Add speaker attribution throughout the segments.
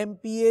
Speaker 1: MPA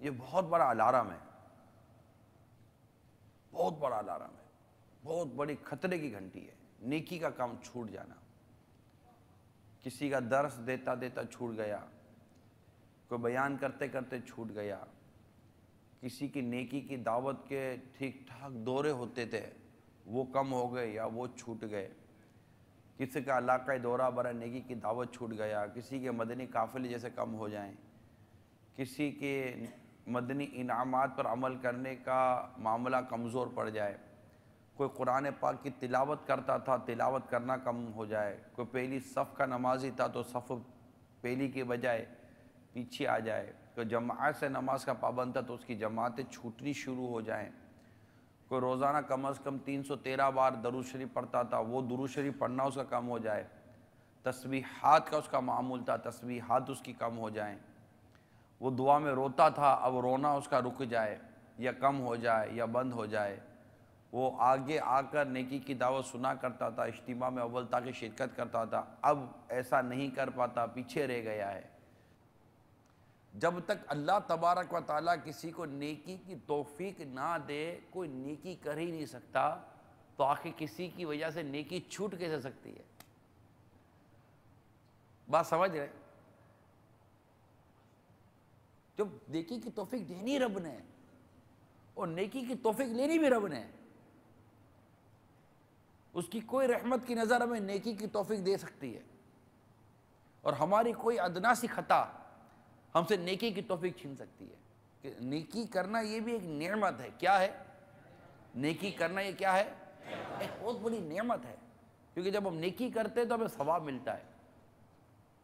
Speaker 2: یہ بہت بڑا الارم ہے، بہت بڑا الارم ہے، بہت بڑی خطرے کی گھنٹی ہے۔ نیکی کا کام چھوٹ جانا، کسی کا درس دیتا دیتا چھوٹ گیا، کوئی بیان کرتے کرتے چھوٹ گیا، کسی کی نیکی کی دعوت کے ٹھیک ٹھاک دورے ہوتے تھے وہ کم ہو گئے یا وہ چھوٹ گئے، کسی کا علاقائی دورہ برائے نیکی کی دعوت چھوٹ گیا، کسی کے مدنی قافلے جیسے کم ہو جائیں، کسی کے مدنی انعامات پر عمل کرنے کا معاملہ کمزور پڑ جائے، کوئی قرآن پاک کی تلاوت کرتا تھا تلاوت کرنا کم ہو جائے، کوئی پہلی صف کا نمازی تھا تو صف پہلی کے بجائے پیچھے آ جائے، کوئی جماعت سے نماز کا پابند تھا تو اس کی جماعتیں چھوٹنی شروع ہو جائیں، کوئی روزانہ کم از کم 313 بار درود شریف پڑھتا تھا وہ درود شریف پڑھنا اس کا کم ہو جائے، تسبیحات کا اس کا معمول تھا تسبیحات اس کی کم ہو جائیں، وہ دعا میں روتا تھا اب رونا اس کا رک جائے یا کم ہو جائے یا بند ہو جائے، وہ آگے آ کر نیکی کی دعوت سنا کرتا تھا، اجتماع میں اول تاکہ شرکت کرتا تھا، اب ایسا نہیں کر پاتا، پیچھے رہ گیا ہے۔ جب تک اللہ تبارک و تعالیٰ کسی کو نیکی کی توفیق نہ دے کوئی نیکی کر ہی نہیں سکتا، تو آخر کسی کی وجہ سے نیکی چھوٹ کیسے سکتی ہے؟ بات سمجھ رہے؟ جب نیکی کی توفیق دینی رب نے اور نیکی کی توفیق لینی بھی رب نے، اس کی کوئی رحمت کی نظر ہمیں نیکی کی توفیق دے سکتی ہے، اور ہماری کوئی ادنا سی خطا ہم سے نیکی کی توفیق چھین سکتی ہے۔ کہ نیکی کرنا یہ بھی ایک نعمت ہے۔ کیا ہے؟ نیکی کرنا یہ کیا ہے؟ ایک بہت بڑی نعمت ہے، کیونکہ جب ہم نیکی کرتے ہیں تو ہمیں ثواب ملتا ہے،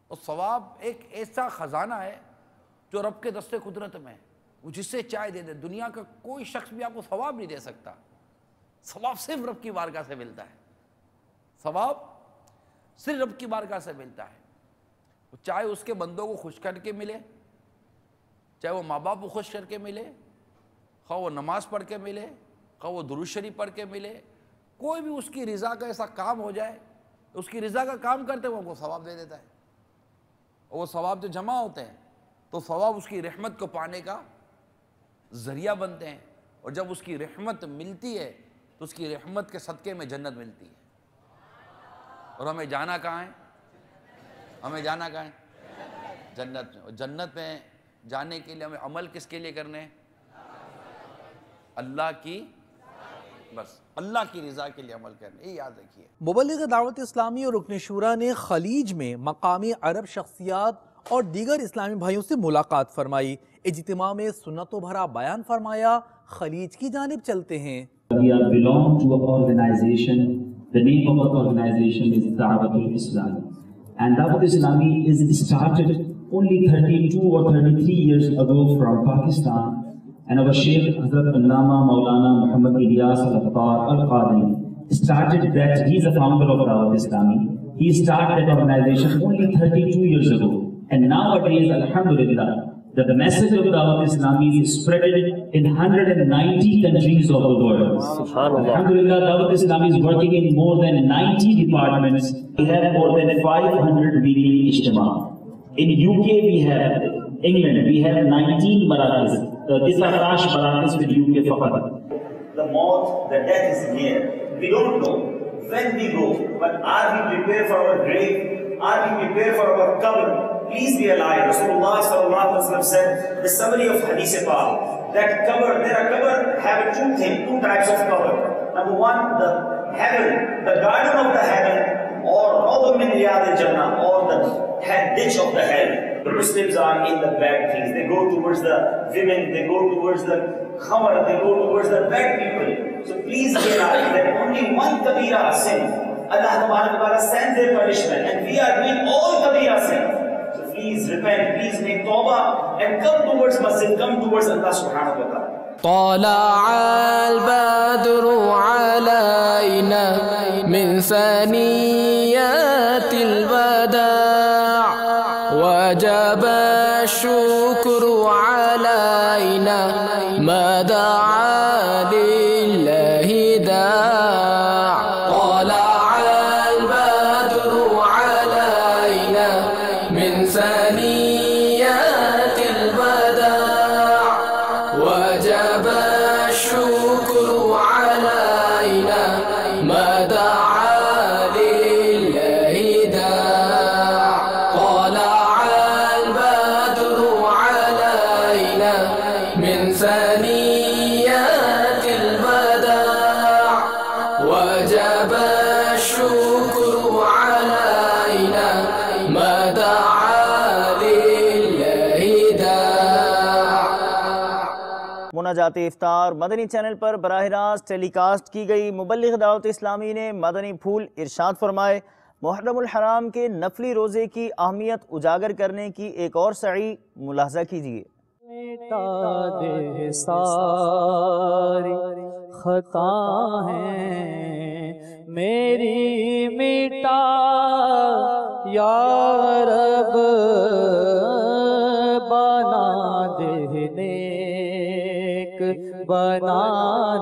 Speaker 2: اور ثواب ایک ایسا خزانہ ہے جو رب کے دست قدرت میں ہے، وہ جس سے چاہے دے دے۔ دنیا کا کوئی شخص بھی آپ کو ثواب نہیں دے سکتا، ثواب صرف رب کی بارگاہ سے ملتا ہے، ثواب صرف رب کی بارگاہ سے ملتا ہے، چاہے اس کے بندوں کو خوش کر کے ملے، چاہے وہ ماں باپ کو خوش کر کے ملے، خواہ وہ نماز پڑھ کے ملے، خواہ وہ درود شریف پڑھ کے ملے، کوئی بھی اس کی رضا کا ایسا کام ہو جائے، اس کی رضا کا کام کرتے وہ کو ثواب دے دیتا ہے، اور وہ ثواب جو جمع ہوتے ہیں تو ثواب اس کی رحمت کو پانے کا ذریعہ بنتے ہیں، اور جب اس کی رحمت ملتی ہے تو اس کی رحمت کے صدقے میں جنت ملتی ہے۔ اور ہمیں جانا کہاں ہے؟ ہمیں جانا کہاں ہے؟ جنت میں۔ اور جنت میں جانے کے لیے ہمیں عمل کس کے لیے کرنے ہیں؟ اللہ کی، بس اللہ کی رضا کے لیے عمل کرنے، یہ یاد رکھیے۔
Speaker 1: مبلغ دعوت اسلامی اور رکن شورا نے خلیج میں مقامی عرب شخصیات اور دیگر اسلامی بھائیوں سے ملاقات فرمائی، اجتماع میں سنتوں بھرا بیان فرمایا۔ خلیج کی جانب چلتے ہیں۔
Speaker 3: We belong to an organization. The name of our organization is Da'wat al-Islami. And Da'wat Islami is started only 32 or 33 years ago from Pakistan. And our Sheikh Hazrat Allama Maulana Muhammad Ilyas Al-Attar Al-Qadri started that. He is the founder of Da'wat Islami. He started that organization only 32 years ago. And nowadays, alhamdulillah, that the message of Da'wat Islami is spread in 190 countries of the world. Alhamdulillah, Da'wat Islami is working in more than 90 departments. We have more than 500 weekly ijtima. In UK we have, England we have 19 marakas. These are crash marakas with UK faqat. The maut, the death is near. We don't know when we go, but are we prepared for our grave? Are we prepared for our qabr? Please be alive. Rasulullah sallallahu alaihi wasallam said, the summary of Hadith Pak, that qabr, there have two types of qabr. Number one, the heaven, the garden of the heaven, or Rawdah min Riyad al-Jannah, or the ditch of the hell. The Muslims are in the bad things. They go towards the women, they go towards the khamar, they go towards the bad people. So please be alive that only one kabira sin, Allah Ta'ala sends their punishment, and we are doing all kabira sins. So please repent, please make tawbah, and come towards masjid, come towards Allah subhanahu wa ta'ala.
Speaker 4: طلع البدر علينا من ثنيات الوداع وجب الشكر علينا ما دعا لله داع طلع البدر علينا من ثنيات الوداع
Speaker 5: مناجات افطار مدنی چینل پر براہ راست ٹیلی کاسٹ کی گئی۔ مبلغ دعوت اسلامی نے مدنی پھول ارشاد فرمائے، محرم الحرام کے نفلی روزے کی اہمیت اجاگر کرنے کی ایک اور سعی ملاحظہ کیجیے۔
Speaker 1: مٹا دے ساری خطا ہیں میری، مٹا یا رب، بنا دے نیک، بنا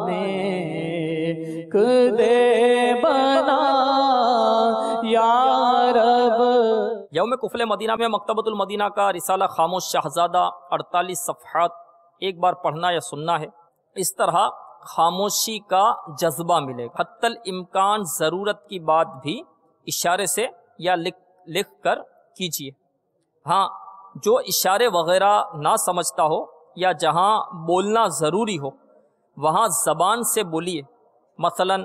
Speaker 1: نیک دے بنا یا رب۔
Speaker 6: یوم کفل مدینہ میں مکتبۃ المدینہ کا رسالہ خاموش شہزادہ 48 صفحات ایک بار پڑھنا یا سننا ہے۔ اس طرح خاموشی کا جذبہ ملے گا۔ حتی الامکان ضرورت کی بات بھی اشارے سے یا لکھ کر کیجیے۔ ہاں، جو اشارے وغیرہ نہ سمجھتا ہو یا جہاں بولنا ضروری ہو وہاں زبان سے بولیے، مثلا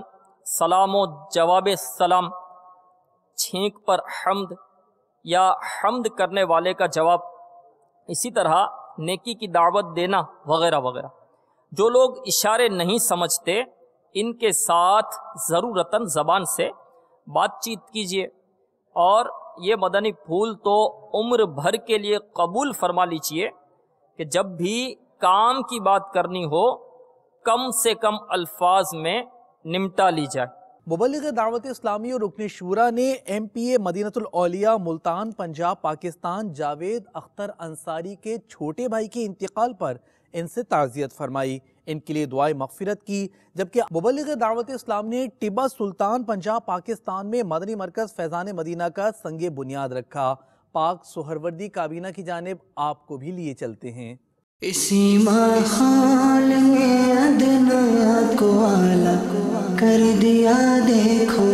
Speaker 6: سلام و جواب سلام، چھینک پر حمد یا حمد کرنے والے کا جواب، اسی طرح نیکی کی دعوت دینا وغیرہ وغیرہ۔ جو لوگ اشارے نہیں سمجھتے ان کے ساتھ ضرورتاً زبان سے بات چیت کیجیے، اور یہ مدنی پھول تو عمر بھر کے لیے قبول فرما لیجیے کہ جب بھی کام کی بات کرنی ہو کم سے کم الفاظ میں نمٹا لی جائے۔
Speaker 1: مبلغ دعوت اسلامی اور رکن شورا نے ایم پی اے مدینہ الاولیاء ملتان پنجاب پاکستان جاوید اختر انصاری کے چھوٹے بھائی کے انتقال پر ان سے تعزیت فرمائی، ان کے لیے دعائے مغفرت کی، جبکہ مبلغ دعوت اسلام نے ٹیبہ سلطان پنجاب پاکستان میں مدنی مرکز فیضان مدینہ کا سنگ بنیاد رکھا۔ پاک سہروردی کابینہ کی جانب آپ کو بھی لیے چلتے ہیں۔
Speaker 7: اسی ماحول میں ادنا کو آلہ کر دیا دیکھو،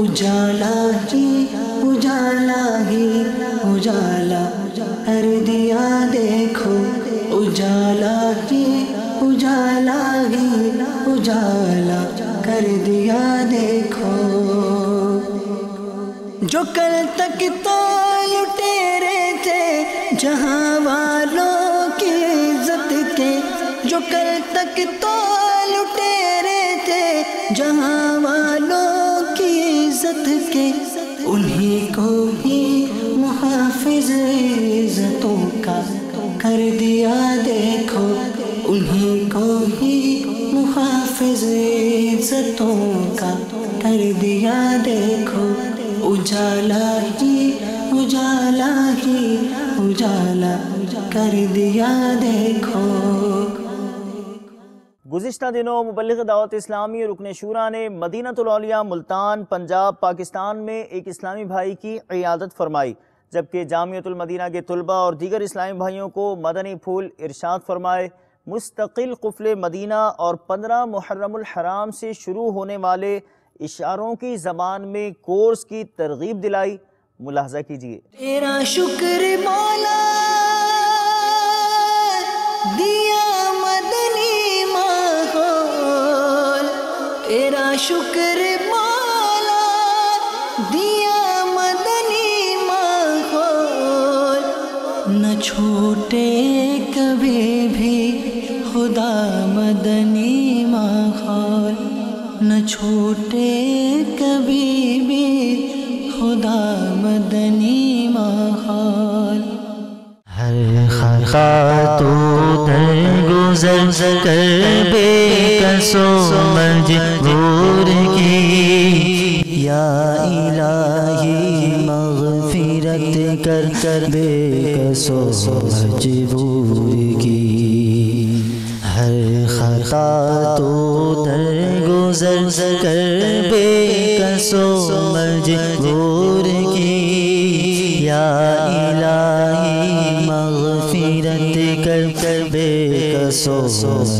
Speaker 7: اجالا ہی اجالا ہی اجالا کر دیا دیکھو، اجالا ہی اجالا ہی اجالا کر دیا دیکھو۔ جو کل تک تو لٹیرے تھے جہاں والوں کی عزت کے، جو کل تک تو لٹیرے تھے جہاں والوں کی عزت کے، انہیں کو ہی محافظ عزتوں کا کر دیا دیکھو، انہیں کو ہی محافظ عزتوں کا کر دیا دیکھو، اجالا ہی اجالا ہی اجالا کر دیا دیکھو۔
Speaker 5: گزشتہ دنوں مبلغ دعوت اسلامی اور رکن شورا نے مدینہ الاولیاء ملتان پنجاب پاکستان میں ایک اسلامی بھائی کی عیادت فرمائی، جبکہ جامعۃ المدینہ کے طلباء اور دیگر اسلامی بھائیوں کو مدنی پھول ارشاد فرمائے۔ مستقل قفل مدینہ اور 15 محرم الحرام سے شروع ہونے والے اشاروں کی زبان میں کورس کی ترغیب دلائی، ملاحظہ کیجیے۔
Speaker 7: تیرا شکر مولا دیا مدنی ماحول، تیرا شکر مولا دیا مدنی ماحول، نہ چھوٹے کبھی بھی خدا مدنی ماحول، نہ چھوٹے کبھی بھی خدا مدنی ماحول۔
Speaker 8: ہر خطا تو درگزر کر بے کس و مجبور کی، یا الہی مغفرت کر بے کس و مجبور کی۔ ہر خطا تو درگزر کر بے کس و مجبور کی، یا الہی مغفرت کر بے کس و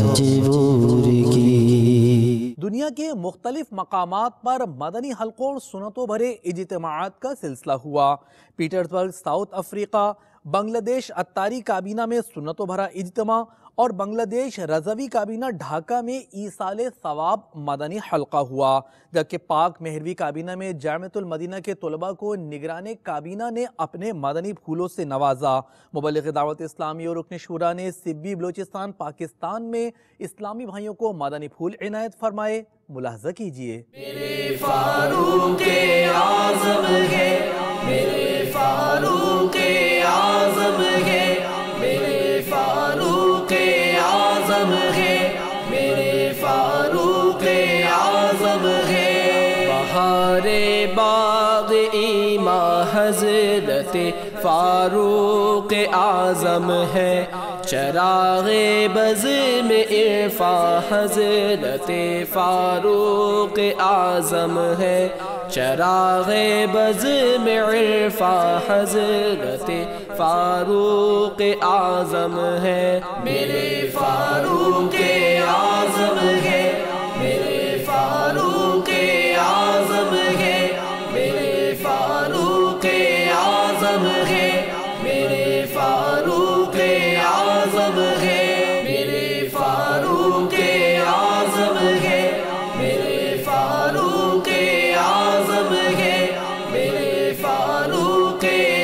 Speaker 8: مجبور کی۔
Speaker 1: دنیا کے مختلف مقامات پر مدنی حلقوں اور سنتوں بھرے اجتماعات کا سلسلہ ہوا۔ پیٹرزبرگ ساؤتھ افریقہ، بنگلہ دیش عطاری کابینہ میں سنتوں بھرا اجتماع اور بنگلہ دیش رضوی کابینہ ڈھاکہ میں ایصال ثواب مدنی حلقہ ہوا، جبکہ پاک مہروی کابینہ میں جامعۃ المدینہ کے طلباء کو نگران کابینہ نے اپنے مدنی پھولوں سے نوازا۔ مبلغ دعوت اسلامی اور رکن شورا نے سبی بلوچستان پاکستان میں اسلامی بھائیوں کو مدنی پھول عنایت فرمائے، ملاحظہ کیجئے۔
Speaker 4: میرے فاروق اعظم ہے، میرے فاروق اعظم ہے، میرے فاروق اعظم ہے، میرے فاروق اعظم ہے۔ بہار باغ ایماں حضرت فاروق اعظم ہے، چراغ بزم عرفاں حضرت فاروق اعظم ہے، چراغ بزم عرفاں حضرت فاروق اعظم ہے۔ میرے فاروق اعظم ہے، میرے فاروق اعظم ہے، میرے فاروق اعظم ہے، میرے فاروق اعظم ہے، میرے فاروق اعظم ہے، میرے فاروق اعظم ہے، میرے فاروق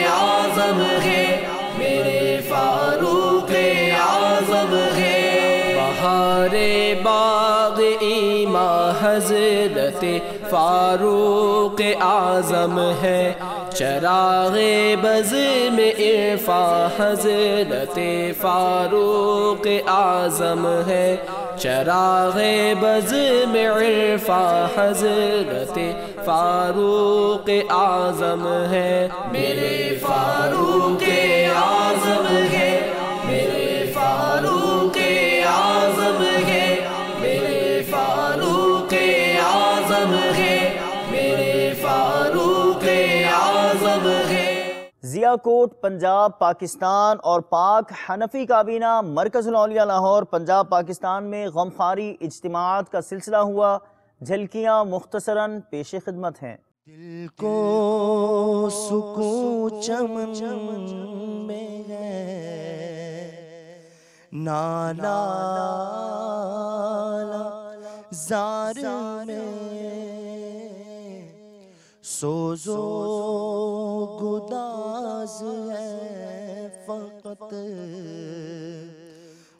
Speaker 4: اعظم ہے، میرے فاروق اعظم ہے۔ بہار باغ ایماں حضرت فاروق اعظم ہے، چراغ بزم عرفاں حضرت فاروق اعظم ہے، چراغ بزم عرفاں حضرت فاروق اعظم ہے۔ میرے فاروق اعظم ہے، میرے فاروق اعظم ہے، میرے فاروق اعظم ہے، میرے فاروق اعظم ہے۔
Speaker 5: ضیاء کوٹ پنجاب پاکستان اور پاک حنفی کابینہ مرکز الاولیاء لاہور پنجاب پاکستان میں غمخواری اجتماعات کا سلسلہ ہوا، جھلکیاں مختصراً پیش خدمت ہیں۔
Speaker 8: دل کو سکون چمن میں ہے، نالا زار میں سوز و گداز ہے فقط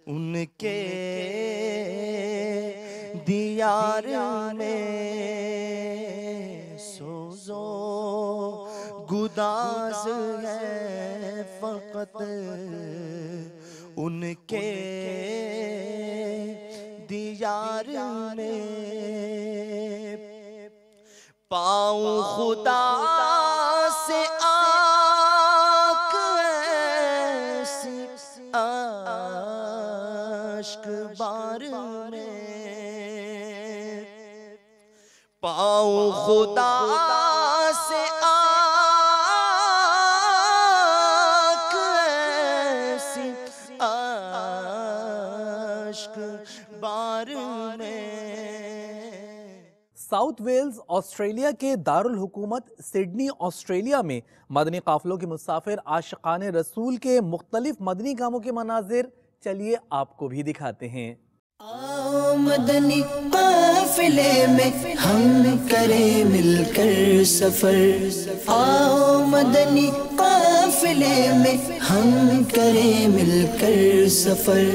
Speaker 8: ان کے دیار میں، سوز و گداز ہے فقط ان کے دیار میں، پاؤں خدا سے آک ایسی اشک بار میں، پاؤں خدا سے آک ایسی اشک بار میں۔
Speaker 1: ساؤتھ ویلز آسٹریلیا کے دارالحکومت سڈنی آسٹریلیا میں مدنی قافلوں کے مسافر عاشقان رسول کے مختلف مدنی کاموں کے مناظر چلیے آپ کو بھی دکھاتے ہیں۔
Speaker 7: آؤ مدنی قافلے میں ہم کریں مل کر سفر، آؤ مدنی قافلے میں ہم کریں مل کر سفر،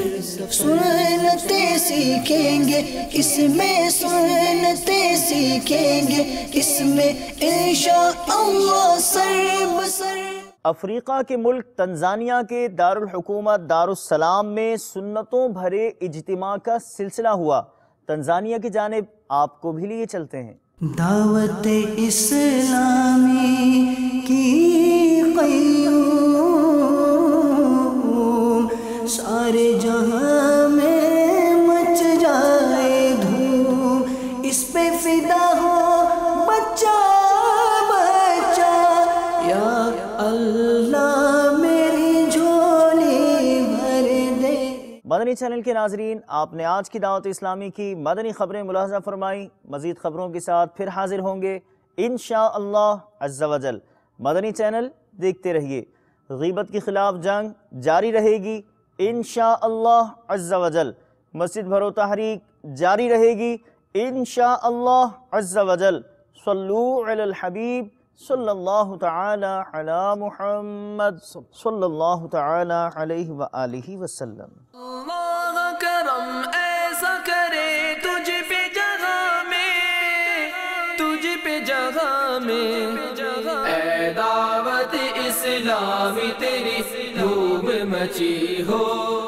Speaker 7: سنتیں سیکھیں گے اس میں، سنتیں سیکھیں گے اس میں انشاءاللہ سر بسر۔
Speaker 5: افریقہ کے ملک تنزانیہ کے دارالحکومت دارالسلام میں سنتوں بھرے اجتماع کا سلسلہ ہوا، تنزانیہ کی جانب آپ کو بھی لیے چلتے ہیں۔
Speaker 7: دعوت اسلامی کی قیوم سارے جہاں میں مچ جائے دھوم، اس پہ فدا ہو بچہ بچہ، یا اللہ میری جھولی بھر دے۔
Speaker 5: مدنی چینل کے ناظرین، آپ نے آج کی دعوت اسلامی کی مدنی خبریں ملاحظہ فرمائی، مزید خبروں کے ساتھ پھر حاضر ہوں گے انشاءاللہ عز و جل۔ مدنی چینل دیکھتے رہیے، غیبت کے خلاف جنگ جاری رہے گی، انشاءاللہ عز و جل مسجد بھرو تحریک جاری رہے گی انشاءاللہ عز و جل۔ صلو علی الحبیب صلی اللہ تعالی علی محمد صلی اللہ تعالی علیہ وآلہ وسلم۔
Speaker 4: اللہ کرم ایسا کرے تجھ پہ جگہ میں، تجھ پہ جگہ میں، اے دعوت اسلامی تیری دھوم مچی ہو۔